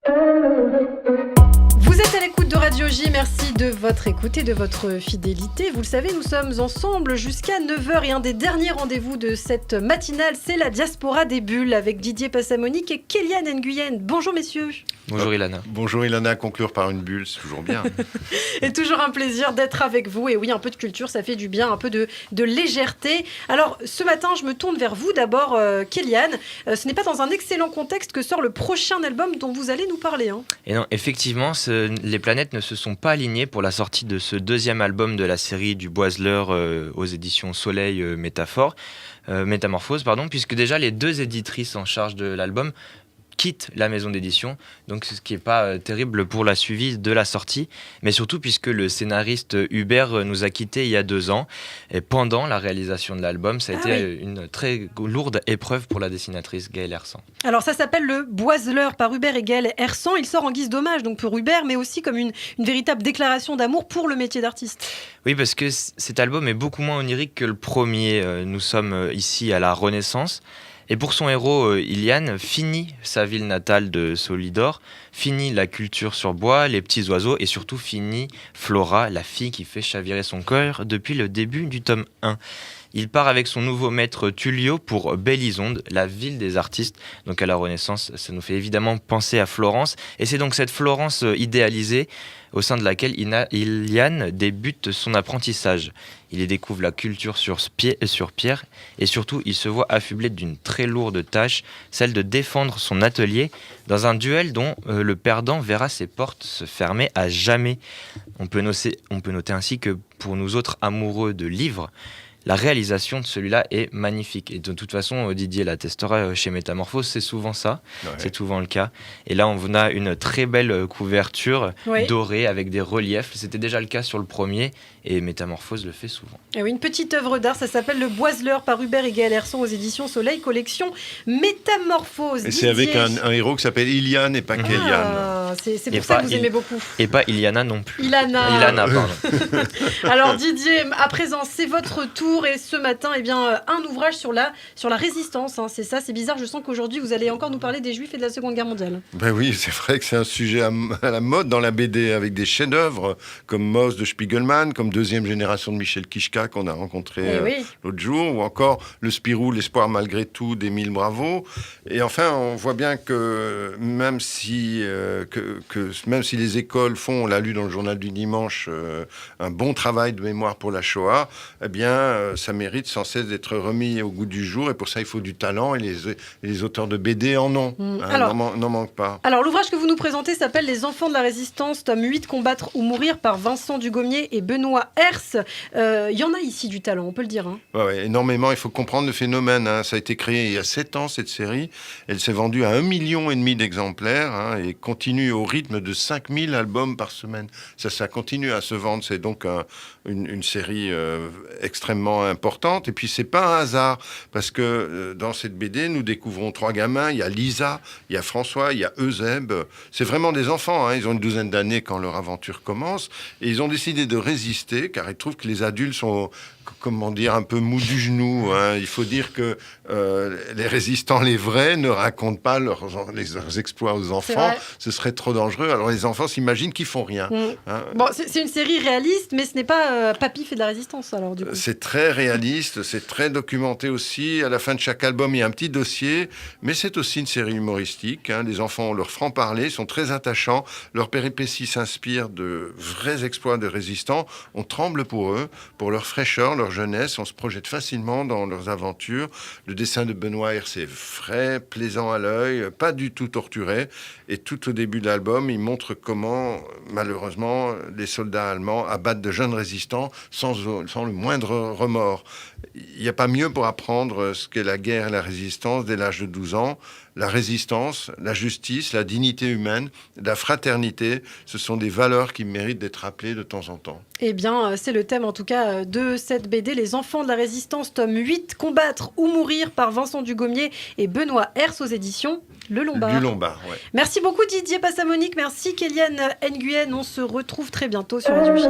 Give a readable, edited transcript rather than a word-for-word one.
Vous êtes à l'écoute de Radio J, merci de votre écoute et de votre fidélité. Vous le savez, nous sommes ensemble jusqu'à 9h et un des derniers rendez-vous de cette matinale, c'est la Diaspora des Bulles avec Didier Passamonique et Kéliane Nguyen. Bonjour messieurs. Bonjour Ilana. Bonjour Ilana, conclure par une bulle, c'est toujours bien. Et toujours un plaisir d'être avec vous. Et oui, un peu de culture, ça fait du bien, un peu de légèreté. Alors, ce matin, je me tourne vers vous d'abord, Kéliane. Ce n'est pas dans un excellent contexte que sort le prochain album dont vous allez nous parler. Et non, effectivement, les planètes ne se sont pas alignées pour la sortie de ce deuxième album de la série du Boiseleur aux éditions Soleil Métamorphose, puisque déjà les deux éditrices en charge de l'album quittent la maison d'édition, donc ce qui n'est pas terrible pour la suivi de la sortie, mais surtout puisque le scénariste Hubert nous a quittés il y a 2 ans, et pendant la réalisation de l'album, ça a été une très lourde épreuve pour la dessinatrice Gaëlle Hersan. Alors ça s'appelle Le Boiseleur par Hubert et Gaëlle Hersan, il sort en guise d'hommage donc pour Hubert, mais aussi comme une véritable déclaration d'amour pour le métier d'artiste. Oui, parce que cet album est beaucoup moins onirique que le premier. Nous sommes ici à la Renaissance. Et pour son héros, Iliane, finit sa ville natale de Solidor, finit la culture sur bois, les petits oiseaux, et surtout finit Flora, la fille qui fait chavirer son cœur depuis le début du tome 1. Il part avec son nouveau maître Tullio pour Bellisonde, la ville des artistes. Donc à la Renaissance, ça nous fait évidemment penser à Florence. Et c'est donc cette Florence idéalisée au sein de laquelle Iliane débute son apprentissage. Il y découvre la culture sur pierre et surtout il se voit affublé d'une très lourde tâche, celle de défendre son atelier dans un duel dont le perdant verra ses portes se fermer à jamais. On peut noter ainsi que pour nous autres amoureux de livres, la réalisation de celui-là est magnifique. Et de toute façon, Didier l'attestera chez Métamorphose, c'est souvent ça. Ouais. C'est souvent le cas. Et là, on a une très belle couverture dorée avec des reliefs. C'était déjà le cas sur le premier. Et Métamorphose le fait souvent. Et oui, une petite œuvre d'art, ça s'appelle Le Boiseleur par Hubert et Gaëlle Hersan aux éditions Soleil, collection Métamorphose. Et c'est avec un héros qui s'appelle Iliane et pas Kéliane. C'est pour ça que vous aimez beaucoup. Et pas Iliana non plus. Ilana, pardon. Alors Didier, à présent, c'est votre tour. Et ce matin, un ouvrage sur la résistance. C'est ça, c'est bizarre. Je sens qu'aujourd'hui, vous allez encore nous parler des Juifs et de la Seconde Guerre mondiale. Ben oui, c'est vrai que c'est un sujet à la mode dans la BD, avec des chefs-d'œuvre comme Moss de Spiegelman, comme Deuxième génération de Michel Kichka qu'on a rencontré l'autre jour, ou encore Le Spirou, l'espoir malgré tout d'Émile Bravo. Et enfin, on voit bien que même si les écoles font, on l'a lu dans le journal du dimanche, un bon travail de mémoire pour la Shoah, eh bien, ça mérite sans cesse d'être remis au goût du jour. Et pour ça, il faut du talent. Et les auteurs de BD en ont. N'en manquent pas. Alors, l'ouvrage que vous nous présentez s'appelle Les Enfants de la Résistance, tome 8, Combattre ou mourir, par Vincent Dugommier et Benoît Hers. Il y en a ici du talent, on peut le dire. Ouais, énormément. Il faut comprendre le phénomène. Ça a été créé il y a 7 ans, cette série. Elle s'est vendue à 1,5 million d'exemplaires et continue au rythme de 5000 albums par semaine. Ça continue à se vendre. C'est donc une série extrêmement importante. Et puis, c'est pas un hasard, parce que dans cette BD, nous découvrons 3 gamins. Il y a Lisa, il y a François, il y a Eusèbe. C'est vraiment des enfants. Ils ont une douzaine d'années quand leur aventure commence. Et ils ont décidé de résister, car ils trouvent que les adultes sont, un peu mous du genou. Il faut dire que les résistants, les vrais, ne racontent pas leurs exploits aux enfants. Ce serait trop dangereux. Alors les enfants s'imaginent qu'ils font rien. Bon, c'est une série réaliste, mais ce n'est pas Papy fait de la résistance, alors du coup. C'est très réaliste, c'est très documenté aussi. À la fin de chaque album, il y a un petit dossier, mais c'est aussi une série humoristique. Les enfants ont leur franc-parler, sont très attachants. Leurs péripéties s'inspirent de vrais exploits de résistants. On tremble pour eux, pour leur fraîcheur, leur jeunesse. On se projette facilement dans leurs aventures. Le dessin de Benoît Hers est frais, plaisant à l'œil, pas du tout torturé. Et tout au début de l'album, il montre comment, malheureusement, les soldats allemands abattent de jeunes résistants sans le moindre remords. Il n'y a pas mieux pour apprendre ce qu'est la guerre et la résistance dès l'âge de 12 ans. La résistance, la justice, la dignité humaine, la fraternité, ce sont des valeurs qui méritent d'être rappelées de temps en temps. Eh bien, c'est le thème en tout cas de cette BD, Les Enfants de la Résistance, tome 8, Combattre ou mourir, par Vincent Dugommier et Benoît Hers aux éditions Le Lombard. Du Lombard, ouais. Merci beaucoup Didier Passamonique, merci Kéliane Nguyen, on se retrouve très bientôt sur Radio J.